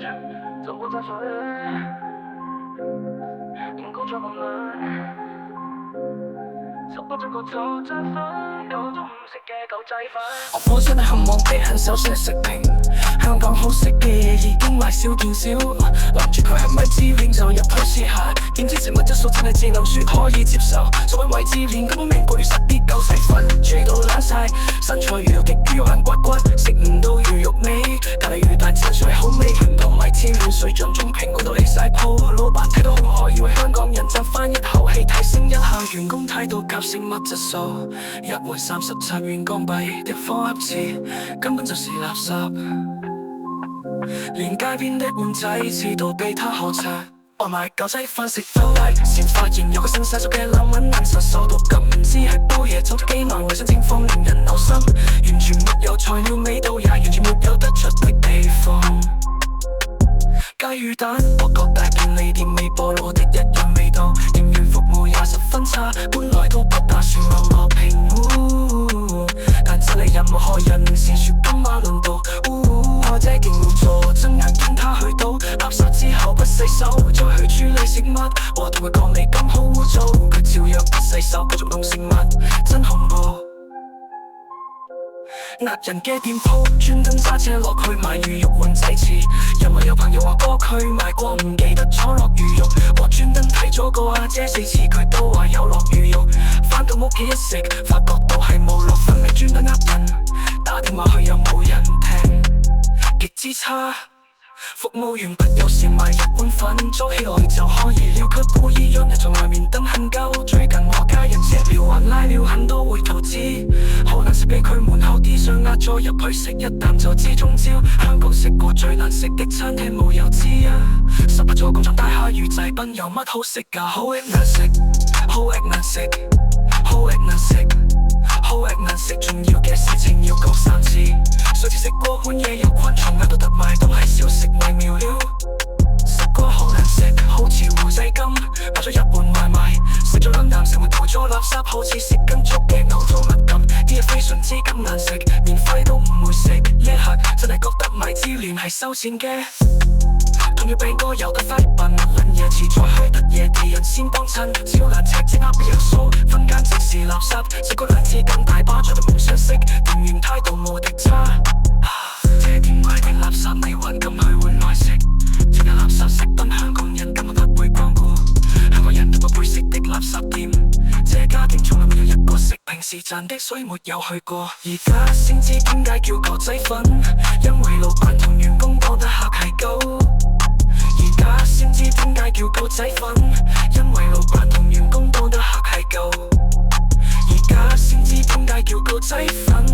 就不再说天空在夢裏，十不鐘個肚再分，有都唔食嘅狗仔粉。我本身係渴望地很手寫食評，香港好食嘅嘢已經買少見少，諗住佢係咪自戀就入去試下，點知食物質素真係只能說可以接受。所謂自戀根本名貴實啲狗細粉，煮到爛晒，身材魚肉極於硬骨骨，食唔到魚肉味，咖喱魚蛋真係好味，甜到米芝蓮水準中評高到離晒譜，老闆睇到好可以為香港人爭翻一口氣，提升一下員工態度，夾食物質素，一碗37元港幣的方盒子根本就是垃圾，連街邊的碗仔翅都被他呵斥。我買狗仔飯食到嚟，先發現有個新曬熟嘅冷揾難受，受到咁唔知係煲嘢做咗幾耐，衛生情況令人嘔心，完全沒有材料味道，也完全沒有得出的地方。雞魚蛋，我覺大便利店微波爐的一樣味道，店員服務也十分差，本來都不打算留落評，但這裡任何人先說今晚輪到，我這勁無助，睜眼見他去倒垃圾之後不洗手，再去處理食物，我同佢講你咁好污糟，佢照樣不洗手，繼續弄食物，真恐怖。壓人嘅店鋪，專登揸車落去買魚肉碗仔翅，因為有朋友話過佢買過，唔記得咗落魚肉，我專登睇咗個阿姐4次，佢都話有落魚肉，返到屋企一食，發覺都係冇落，分明專登呃人，打電話去又冇人聽，極之差。服務員不友善，買一碗粉早起來就可以了，卻故意讓人在外面等很久。最近我家人借了還拉了很多回頭紙，好難食俾佢門口啲相壓咗入去食一啖就知中招。香港食過最難食的餐廳冇有之一，18座工廠大廈魚仔餅有乜好食㗎？好易難食，好易難食，好易難食，好易難食，重要嘅事情要講3次。上次食過碗嘢有昆蟲咬到特賣，都係小食為妙料。食過好難食，好似胡仔咁，買咗一碗外賣，食咗兩啖成碗倒咗垃圾，好似食緊粥嘅嘔吐物咁。啲嘢非常之咁難食，免費都唔會食，呢一刻真係覺得米芝蓮係收錢嘅。仲要餅乾有得發笨，撚嘢遲再去得嘢啲人先幫襯，超難食即刻變樣數，分間即是垃圾，食過兩次咁大把，再都唔想食，店員態度無敵差。這店規定垃圾你還敢去換來食，這個垃圾食品香港人根本不會光顧，香港人都不配食的垃圾店，這家店從來沒有一個食，平時賺的水沒有去過，而家先知點解叫狗仔粉，因為老闆同員工多得客係狗。而家先知點解叫狗仔粉，因為老闆同員工多得客係狗。而家先知點解叫狗仔粉。